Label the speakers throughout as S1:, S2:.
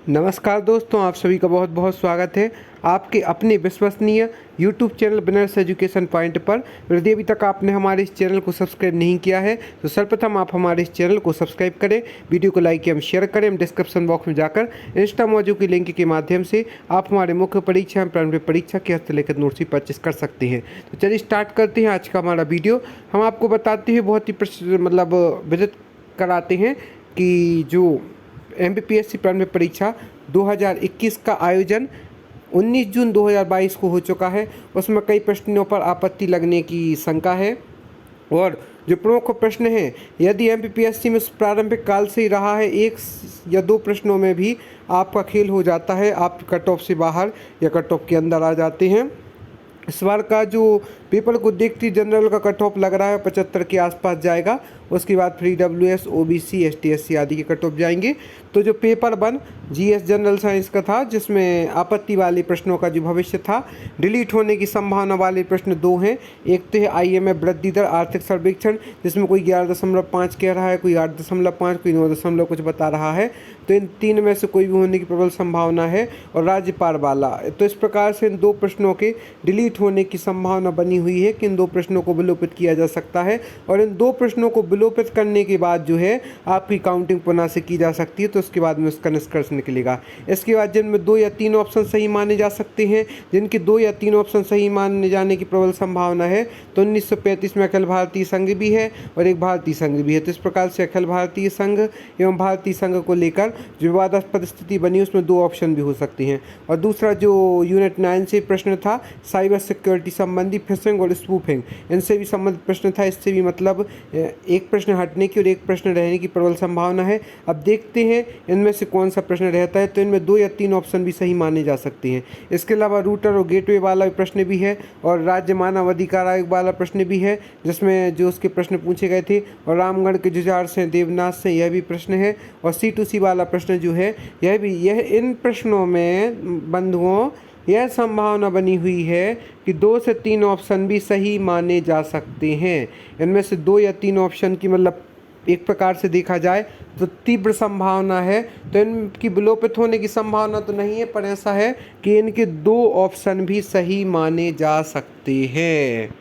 S1: नमस्कार दोस्तों, आप सभी का बहुत बहुत स्वागत है आपके अपने विश्वसनीय YouTube channel winners education point पर। यदि अभी तक आपने हमारे इस चैनल को सब्सक्राइब नहीं किया है तो सर्वप्रथम आप हमारे इस चैनल को सब्सक्राइब करें, वीडियो को लाइक एवं शेयर करें। डिस्क्रिप्शन बॉक्स में जाकर इंस्टा मौजू की लिंक के माध्यम से आप हमारे मुख्य परीक्षा एवं प्रारंभिक परीक्षा के हस्तलेखित नोट्स भी परचेस कर सकते हैं। तो चलिए स्टार्ट करते हैं आज का हमारा वीडियो। हम आपको बताते हैं, बहुत ही विजिट कराते हैं कि जो MPPSC प्रारंभिक परीक्षा 2021 का आयोजन 19 जून 2022 को हो चुका है। उसमें कई प्रश्नों पर आपत्ति लगने की शंका है और जो प्रमुख प्रश्न हैं, यदि MPPSC में प्रारंभिक काल से ही रहा है, एक या दो प्रश्नों में भी आपका खेल हो जाता है, आप कट ऑफ से बाहर या कट ऑफ के अंदर आ जाते हैं। इस बार का जो पेपर को देखते जनरल का कट ऑफ लग रहा है 75 के आसपास जाएगा। उसके बाद free WS OBC ST SC आदि के कट ऑफ जाएंगे। तो जो पेपर 1 GS जनरल साइंस का था, जिसमें आपत्ति वाले प्रश्नों का जो भविष्य था, डिलीट होने की संभावना वाले प्रश्न 2 हैं। एक तो है IMF वृद्धि दर आर्थिक सर्वेक्षण, जिसमें कोई 11.5 कह रहा है, कोई 8.5, कोई 9 कुछ बता रहा है। तो इन 3 में से कोई भी होने की प्रबल संभावना है। और राज्यपाल वाला, तो इस प्रकार से इन 2 प्रश्नों के डिलीट होने की संभावना बनी हुई है कि इन 2 प्रश्नों को विलोपित किया जा सकता है। और इन 2 प्रश्नों को विलोपित करने के बाद जो है आपकी काउंटिंग पुनः से की जा सकती है। तो उसके बाद में उसका निष्कर्ष निकलेगा। इसके बाद जिनमें 2 या 3 ऑप्शन सही माने जा सकते हैं, जिनके 2 या 3 ऑप्शन सही माने जाने की प्रबल संभावना है, तो 1935 में अखिल भारतीय संघ भी है और एक भारतीय संघ भी है। तो इस प्रकार से अखिल भारतीय संघ एवं भारतीय संघ को लेकर जो विवादास्पद स्थिति बनी, उसमें 2 ऑप्शन भी हो सकती हैं। और दूसरा जो यूनिट 9 से प्रश्न था, साइबर सिक्योरिटी संबंधी फिशिंग और स्पूफिंग, इनसे भी संबंधित प्रश्न था। इससे भी मतलब एक प्रश्न हटने की और एक प्रश्न रहने की प्रबल संभावना है। अब देखते हैं इनमें से कौन सा प्रश्न रहता है। तो इनमें 2 या 3 ऑप्शन भी सही माने जा सकते हैं। इसके अलावा रूटर और गेटवे वाला प्रश्न भी है और राज्य मानव अधिकार आयोग वाला प्रश्न भी है, जिसमें जो उसके प्रश्न पूछे गए थे। और रामगढ़ के जुझार से, देवनाथ से, यह भी प्रश्न है। और C2C वाला प्रश्न जो है, यह इन प्रश्नों में बंधुओं यह संभावना बनी हुई है कि 2 से 3 ऑप्शन भी सही माने जा सकते हैं। इनमें से 2 या 3 ऑप्शन की मतलब एक प्रकार से देखा जाए तो तीव्र संभावना है। तो इनकी विलोपित होने की संभावना तो नहीं है, पर ऐसा है कि इनके 2 ऑप्शन भी सही माने जा सकते हैं।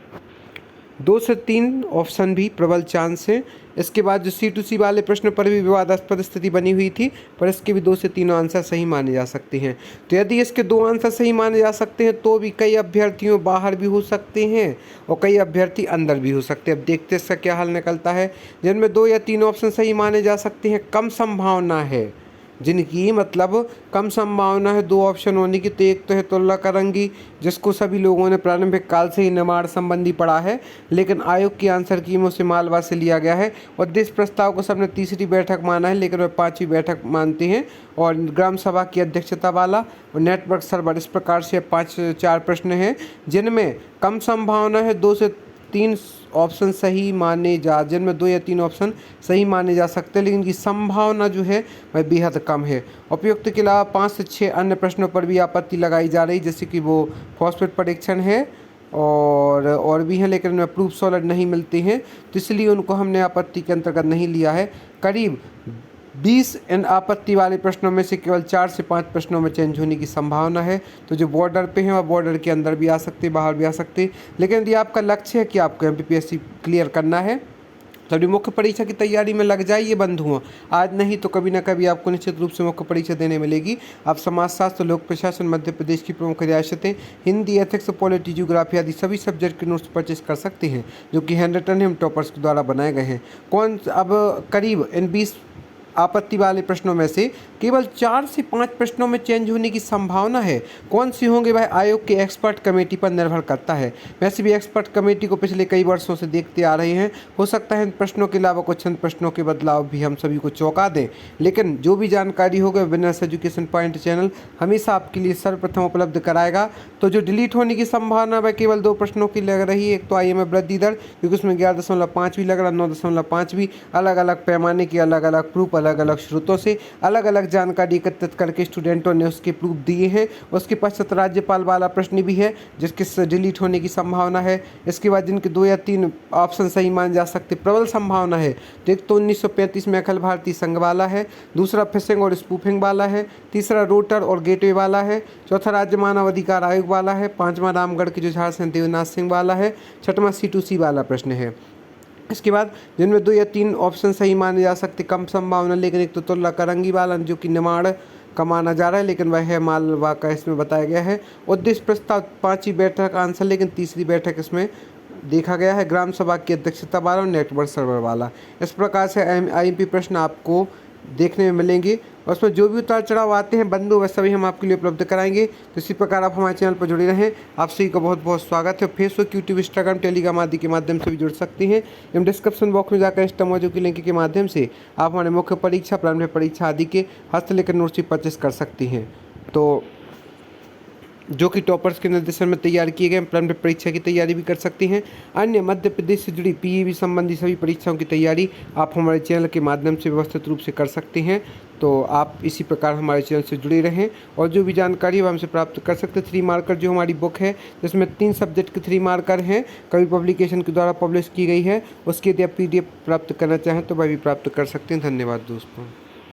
S1: 2 से 3 ऑप्शन भी प्रबल चांस है। इसके बाद जो C2C वाले प्रश्न पर भी विवादास्पद स्थिति बनी हुई थी, पर इसके भी 2 से 3 आंसर सही माने जा सकते हैं। तो यदि इसके 2 आंसर सही माने जा सकते हैं तो भी कई अभ्यर्थियों बाहर भी हो सकते हैं और कई अभ्यर्थी अंदर भी हो सकते हैं। अब देखते हैं इसका क्या हल निकलता है। जिनमें 2 या 3 ऑप्शन सही माने जा सकते हैं, कम संभावना है जिनकी, मतलब कम संभावना है 2 ऑप्शन होने की। तो एक तो है तुल्ला करंगी, जिसको सभी लोगों ने प्रारंभिक काल से ही निर्माण संबंधी पढ़ा है, लेकिन आयोग की आंसर कीमों से मालवा से लिया गया है। और देश प्रस्ताव को सबने तीसरी बैठक माना है, लेकिन वह 5वीं बैठक मानते हैं। और ग्राम सभा की अध्यक्षता वाला और नेटवर्क सर्वर, इस प्रकार से 4 प्रश्न हैं जिनमें कम संभावना है 2 से 3 ऑप्शन सही माने जिनमें 2 या 3 ऑप्शन सही माने जा सकते हैं, लेकिन इनकी संभावना जो है वह बेहद कम है। उपयुक्त के अलावा 5 से 6 अन्य प्रश्नों पर भी आपत्ति लगाई जा रही, जैसे कि वो फॉस्फेट परीक्षण है और भी हैं, लेकिन उनमें प्रूफ सॉलिड नहीं मिलते हैं, तो इसलिए उनको हमने आपत्ति के अंतर्गत नहीं लिया है। करीब 20 इन आपत्ति वाले प्रश्नों में से केवल 4 से 5 प्रश्नों में चेंज होने की संभावना है। तो जो बॉर्डर पे हैं वह बॉर्डर के अंदर भी आ सकते, बाहर भी आ सकते। लेकिन यदि आपका लक्ष्य है कि आपको MPPSC क्लियर करना है, तो अभी मुख्य परीक्षा की तैयारी में लग जाइए बंधुओं। आज नहीं तो कभी ना कभी आपको निश्चित रूप से मुख्य परीक्षा देने मिलेगी। आप समाजशास्त्र, लोक प्रशासन, मध्य प्रदेश की प्रमुख रियासतें, हिंदी, एथिक्स, पॉलिटी, ज्योग्राफी आदि सभी सब्जेक्ट के नोट्स परचेस कर सकते हैं, जो कि हैंड रिटन हम टॉपर्स के द्वारा बनाए गए हैं। अब करीब इन 20 आपत्ति वाले प्रश्नों में से केवल 4 से 5 प्रश्नों में चेंज होने की संभावना है। कौन सी होंगे वह आयोग के एक्सपर्ट कमेटी पर निर्भर करता है। वैसे भी एक्सपर्ट कमेटी को पिछले कई वर्षों से देखते आ रहे हैं। हो सकता है इन प्रश्नों के अलावा कुछ इन प्रश्नों के बदलाव भी हम सभी को चौंका दें, लेकिन जो भी जानकारी होगा विनर्स एजुकेशन पॉइंट चैनल हमेशा आपके लिए सर्वप्रथम उपलब्ध कराएगा। तो जो डिलीट होने की संभावना वह केवल 2 प्रश्नों की लग रही है। एक तो IMF वृद्धि दर, क्योंकि उसमें 11.5 भी लग रहा, 9.5 भी, अलग अलग पैमाने के अलग अलग प्रूफ अलग अलग स्रोतों से अलग अलग जानकारी एकत्रित करके स्टूडेंटों ने उसके प्रूफ दिए हैं। उसके पश्चात राज्यपाल वाला प्रश्न भी है जिसके डिलीट होने की संभावना है। इसके बाद जिनके 2 या 3 ऑप्शन सही मान जा सकते प्रबल संभावना है, तो एक तो 1935 में अखिल भारतीय संघ वाला है, दूसरा फिशिंग और स्पूफिंग वाला है, तीसरा रोटर और गेटवे वाला है, चौथा राज्य मानव अधिकार आयोग वाला है, पांचवा रामगढ़ के जो झारखंड देवनाथ सिंह वाला है, छठवां C2C वाला प्रश्न है। इसके बाद जिनमें 2 या 3 ऑप्शन सही माने जा सकते कम संभावना, लेकिन एक तो तुल्ला करंगी वाला जो कि निमाड़ का माना जा रहा है, लेकिन वह है मालवा का इसमें बताया गया है। उद्देश्य प्रस्ताव 5वीं बैठक आंसर, लेकिन तीसरी बैठक इसमें देखा गया है। ग्राम सभा की अध्यक्षता वाला और नेटवर्क सर्वर वाला। इस प्रकार से IMP प्रश्न आपको देखने में मिलेंगे और उसमें जो भी उतार चढ़ाव आते हैं बंधु वह सभी हम आपके लिए उपलब्ध कराएंगे। तो इसी प्रकार आप हमारे चैनल पर जुड़े रहें। आप सभी का बहुत बहुत स्वागत है। फेसबुक, यूट्यूब, इंस्टाग्राम, टेलीग्राम आदि के माध्यम से भी जुड़ सकती हैं। एवं डिस्क्रिप्शन बॉक्स में जाकर इंस्टामोजो की लिंक के माध्यम से आप हमारे मुख्य परीक्षा, प्रारंभिक परीक्षा आदि के हस्तलिखित नोट्स भी परचेस कर सकती हैं, तो जो कि टॉपर्स के निर्देशन में तैयार किए गए। प्रारंभिक परीक्षा की तैयारी भी कर सकती हैं। अन्य मध्य प्रदेश से जुड़ी PEB संबंधी सभी परीक्षाओं की तैयारी आप हमारे चैनल के माध्यम से व्यवस्थित रूप से कर सकते हैं। तो आप इसी प्रकार हमारे चैनल से जुड़े रहें और जो भी जानकारी है वो हमसे प्राप्त कर सकते हैं। 3 मार्कर जो हमारी बुक है जिसमें 3 सब्जेक्ट के 3 मार्कर हैं, कवि पब्लिकेशन के द्वारा पब्लिश की गई है, उसकी यदि आप PDF प्राप्त करना चाहें तो वह भी प्राप्त कर सकते हैं। धन्यवाद दोस्तों।